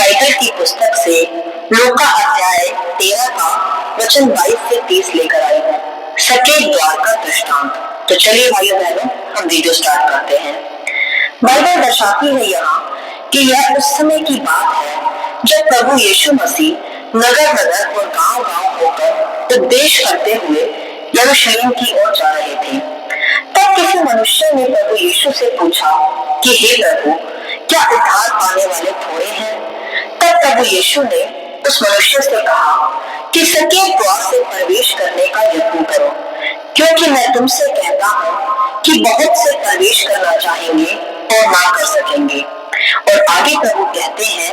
Bible की पुस्तक से लूका अध्याय 13 का वचन 22 से 30 लेकर आई हूँ। सकेत द्वार का दृष्टांत। तो चलिए भाइयों बहनों, हम वीडियो स्टार्ट करते हैं। बाइबल दर्शाती है यहाँ कि यह उस समय की बात है जब प्रभु यीशु मसीह नगर नगर और गांव गांव होकर उपदेश करते हुए यरूशलेम की ओर जा रहे थे। तब किसी मनुष्य ने प्रभु यीशु से पूछा कि हे प्रभु, क्या उद्धार पाने वाले थोड़े हैं? तब प्रभु यीशु ने उस मनुष्य से कहा कि सकेत द्वार से प्रवेश करने का यत्न करो, क्योंकि मैं तुमसे कहता हूँ कि बहुत से प्रवेश करना चाहेंगे और ना कर सकेंगे। और आगे प्रभु कहते हैं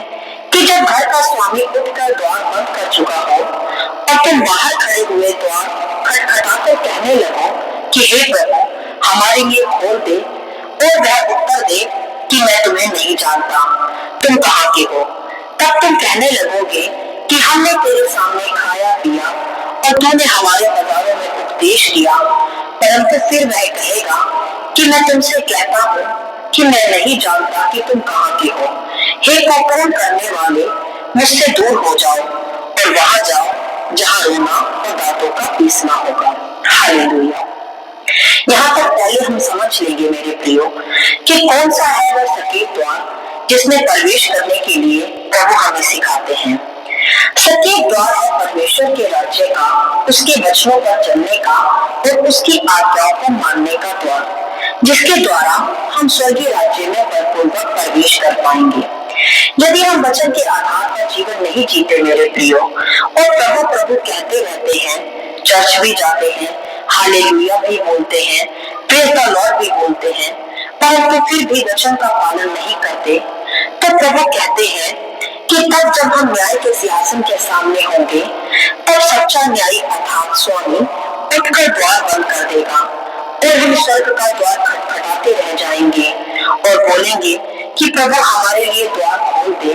कि जब घर का स्वामी उठकर द्वार बंद कर चुका हो और तुम बाहर खड़े हुए द्वार खटखटाकर कहने लगो कि हे प्रभु, हमारे लिए खोल दे, और वह उत्तर दे कि मैं तुम्हें नहीं जानता, तुम कहाँ के हो? तब तुम कहने लगोगे कि हमने तेरे सामने खाया पिया और तूने हमारे बाजारों में उपदेश किया। परंतु फिर वह कहेगा कि मैं तुमसे कहता हूँ कि मैं नहीं जानता कि तुम कहाँ के हो। हे कुकर्म करने वाले, मुझसे दूर हो जाओ और वहां जाओ जहाँ रोना और दांतों का पीसना होगा। हालेलुया। यहाँ पर पहले हम समझ लेंगे मेरे प्रियो कि कौन सा है वह सकेत द्वार जिसमें प्रवेश करने के लिए प्रभु हमें सिखाते हैं। सकेत द्वार है परमेश्वर के राज्य का, उसके वचनों पर चलने का और उसकी आज्ञाओं को मानने का द्वार, जिसके द्वारा हम स्वर्गीय राज्य में बलपूर्वक प्रवेश कर पाएंगे। यदि हम वचन के आधार पर जीवन नहीं जीते मेरे प्रियो, और प्रभु प्रभु कहते रहते हैं, चर्च भी जाते हैं, हालेलुया भी बोलते हैं, प्रेज द लॉर्ड भी बोलते हैं, परंतु फिर भी वचन का पालन नहीं करते, तो प्रभु कहते हैं कि तब जब हम न्याय के सिंहासन के सामने होंगे, तब सच्चा न्यायी अर्थात स्वामी उठकर द्वार बंद कर देगा और हम स्वर्ग का द्वार खटखटाते रह जाएंगे और बोलेंगे कि प्रभु हमारे लिए द्वार खोल दे,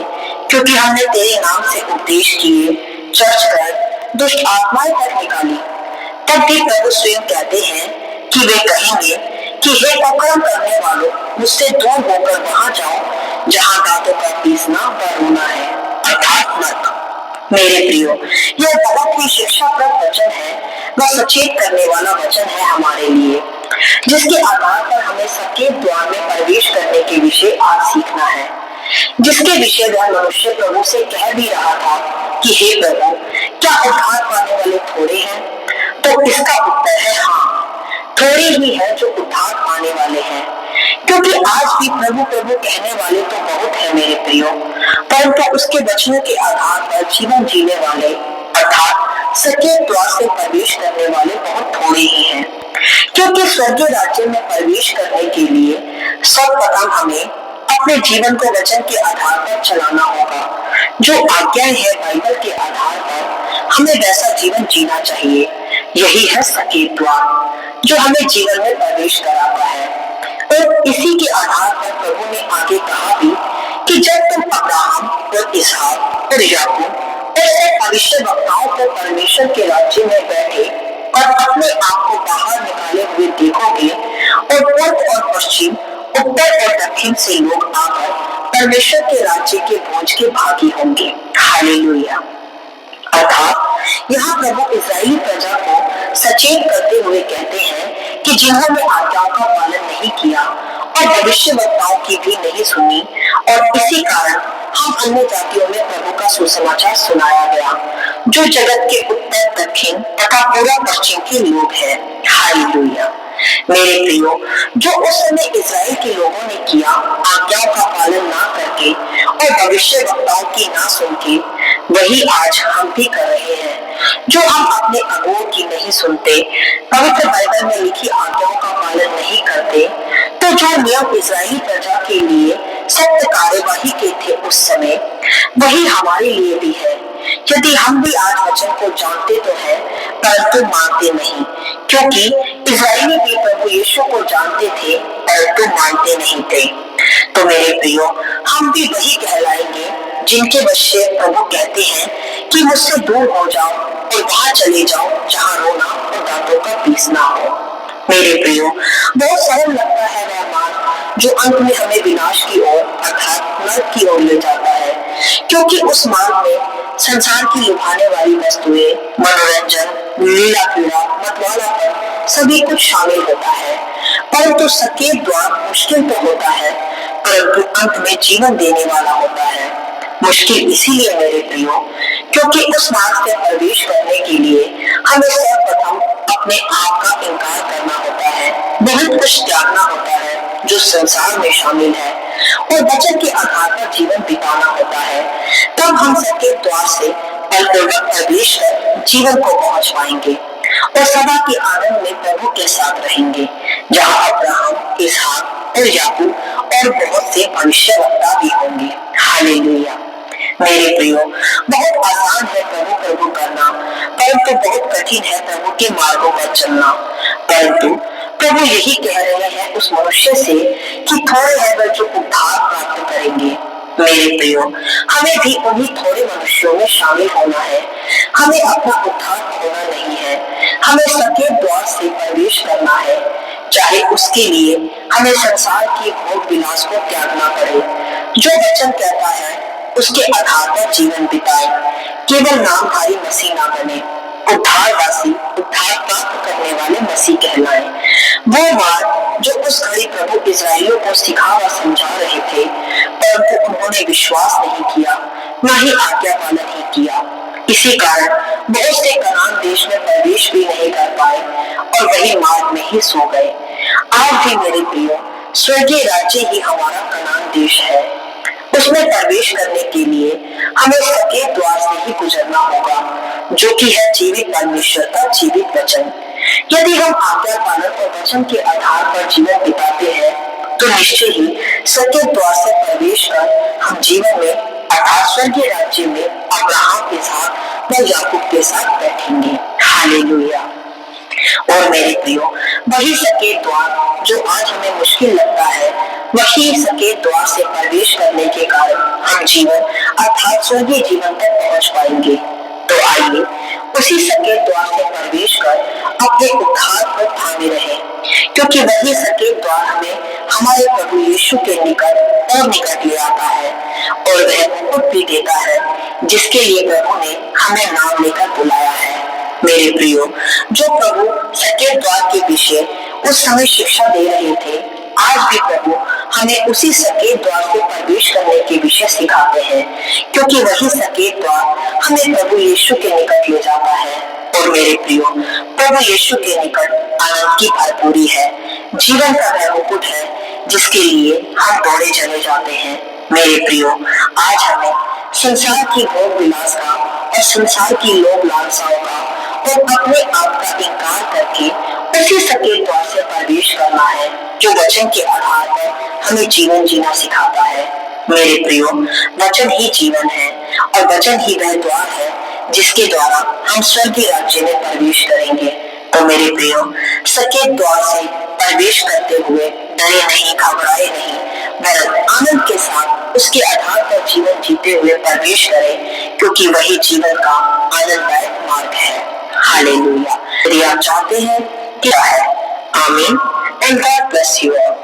क्योंकि हमने तेरे नाम से उपदेश किए, चर्च कर दुष्ट आत्माएं तक निकाली। तब भी प्रभु स्वयं कहते हैं कि वे कहेंगे कि हे कुकर्म करने वालों, मुझसे दूर होकर वहां जाओ जहां दांतों का पीसना व रोना है, अर्थात नरक। मेरे प्रियो, यह बहुत ही शिक्षाप्रद वचन है, वह सचेत करने वाला वचन है हमारे लिए, जिसके आधार पर हमें सकेत द्वार में प्रवेश करने के विषय आज सीखना है। जिसके विषय वह मनुष्य प्रभु से कह भी रहा था कि हे प्रभु, क्या उद्धार पाने वाले थोड़े हैं? तो इसका उत्तर है हाँ, थोड़े ही है जो उद्धार पाने वाले हैं, क्योंकि आज भी प्रभु प्रभु कहने वाले तो बहुत है मेरे प्रियो, परंतु उसके वचनों के आधार पर जीवन जीने वाले अर्थात सकेत द्वार से प्रवेश करने वाले बहुत थोड़े ही हैं। क्योंकि स्वर्गीय राज्य में प्रवेश करने के लिए सर्वप्रथम हमें अपने जीवन को वचन के आधार पर चलाना होगा। जो आज्ञाएं हैं बाइबल के आधार पर, हमें वैसा जीवन जीना चाहिए। यही है सकेत द्वार जो हमें जीवन में प्रवेश कराता है। और इसी के आधार पर प्रभु ने आगे कहा भी कि जब तुम अब्राहम और इसहाक और याकूब और भविष्यवक्ताओं को परमेश्वर के राज्य में बैठे और अपने आप को बाहर निकाले हुए देखोगे, और पूर्व और पश्चिम, उत्तर और दक्षिण से लोग आकर परमेश्वर के राज्य के भोज के भागी होंगे। हालेलुया। अर्थात यहाँ प्रभु इस्राएली प्रजा को सचेत करते हुए कहते हैं कि जिन्होंने आज्ञाओं का पालन नहीं किया और भविष्यवक्ताओं की भी नहीं सुनी, और इसी कारण हम अन्य जातियों में प्रभु का सुसमाचार सुनाया गया, जो जगत के उत्तर दक्षिण तथा पूर्व पश्चिम के लोग हैं। हालेलुया। मेरे प्रियो, जो उस समय इस्राएल के लोगों ने किया, आज्ञाओं का पालन ना करके और भविष्यवक्ताओं की ना सुन के, वही आज हम भी कर रहे हैं। जो हम अपने अगुओं की नहीं सुनते, पवित्र बाइबल में लिखी आज्ञाओं का पालन नहीं करते, तो जो नियम इस्राएली प्रजा के लिए सत्य कार्यवाही के थे उस समय, वही हमारे लिए भी है। यदि हम भी आज वचन को जानते तो है, परंतु मानते नहीं, क्योंकि इस्राएली भी प्रभु यीशु को जानते थे परंतु मानते नहीं थे। तो मेरे प्रियो, हम भी वही कहलाएंगे जिनके वचन प्रभु कहते हैं कि मुझसे दूर हो जाओ और वहां चले जाओ जहां रोना और दांतों का पीसना हो। मेरे प्रियो, बहुत सरल लगता है वह मार्ग जो अंत में हमें विनाश की ओर अर्थात नरक की ओर ले जाता है, क्योंकि उस मार्ग में संसार की लुभाने वाली वस्तुएं, मनोरंजन, लीला क्रीड़ा, मतवालापन सभी कुछ शामिल होता है। परंतु सकेत द्वार मुश्किल तो होता है, परंतु अंत में जीवन देने वाला होता है। मुश्किल इसीलिए मेरे प्रियो, क्योंकि उस मार्ग से प्रवेश करने के लिए हमें सर्वप्रथम अपने आप का इनकार करना होता है, बहुत कुछ त्यागना होता है जो संसार में शामिल है, और वचन के आधार पर जीवन बिताना होता है। तब हम सकेत द्वार से बलपूर्वक प्रवेश कर जीवन को पहुंच पाएंगे और सदा के आनंद में प्रभु के साथ रहेंगे, जहाँ अब्राहम, इसहाक और याकूब और बहुत से भविष्यवक्ता भी होंगे। हालेलुया। मेरे प्रियो, बहुत आसान है प्रभु प्रभु करना, परंतु बहुत कठिन है प्रभु के मार्गों पर चलना। परंतु प्रभु यही कह रहे हैं उस मनुष्य से कि थोड़े हैं वह जो उद्धार प्राप्त करेंगे। मेरे प्रियो, हमें भी उन्हीं थोड़े मनुष्यों में शामिल होना है। हमें अपना उद्धार खोना नहीं है, हमें सकेत द्वार से प्रवेश करना है, चाहे उसके लिए हमें संसार की भोग विलास को त्यागना पड़े। जो वचन कहता है उसके आधार पर जीवन बिताए, केवल नामधारी मसीह ना बने, उद्धारवासी, उद्धार प्राप्त करने वाले मसीह कहलाए। वो मार्ग जो उस घड़ी प्रभु इस्राएलियों को सिखा व समझा रहे थे, परंतु उन्होंने विश्वास नहीं किया, न ही आज्ञा पालन ही किया। इसी कारण बहुत से कनान देश में प्रवेश भी नहीं कर पाए और वही मार्ग में ही सो गए। आज भी मेरे प्रियो, स्वर्गीय राज्य ही हमारा कनान देश है। उसमें प्रवेश करने के लिए हमें सकेत द्वार से ही गुजरना होगा, जो कि है जीवित परमेश्वर का जीवित वचन। यदि हम आज्ञा पालन और वचन के आधार पर जीवन बिताते हैं, तो निश्चय ही सकेत द्वार से प्रवेश कर हम जीवन में अर्थात स्वर्गीय राज्य में अब्राहम के साथ व याकूब के साथ बैठेंगे। हालेलुया। और मेरे प्रियो, वही सकेत द्वार जो आज हमें मुश्किल लगता है, वही सकेत द्वार से प्रवेश करने के कारण हम जीवन अर्थात स्वर्गीय जीवन तक पहुंच पाएंगे। तो आइए उसी सकेत द्वार से प्रवेश कर अपने उद्धार को थामे रहे, क्योंकि वही सकेत द्वार हमें हमारे प्रभु यीशु के निकट और निकट ले आता है और वह मुकुट भी देता है, जिसके लिए प्रभु ने हमें नाम लेकर बुलाया है। मेरे प्रियो, जो प्रभु सकेत द्वार के विषय उस समय शिक्षा दे रहे थे, आज भी प्रभु हमें उसी सकेत द्वार से प्रवेश करने के विषय सिखाते हैं, क्योंकि वही सकेत द्वार हमें प्रभु यीशु के निकट ले जाता है। और मेरे प्रियो, प्रभु यीशु के निकट आनंद की भरपूरी है, जीवन का वह मुकुट है जिसके लिए हम दौड़े चले जाते हैं। मेरे प्रियो, आज हमें संसार की भोग विलास का और संसार की लोभ लालसाओं का और अपने आप का इनकार करके उसी सकेत द्वार से प्रवेश करना है, जो वचन के आधार पर हमें जीवन जीना सिखाता है। मेरे प्रियो, वचन ही जीवन है और वचन ही वह द्वार है जिसके द्वारा हम स्वर्गीय राज्य में प्रवेश करेंगे। तो मेरे प्रियो, सकेत द्वार से प्रवेश करते हुए डरे नहीं, घबराए नहीं, वरन आनंद के साथ उसके आधार पर जीवन जीते हुए प्रवेश करें, क्योंकि वही जीवन का आनंददायक मार्ग है। हालेलुया। यदि आप चाहते हैं क्या है, आमीन। And God bless you all.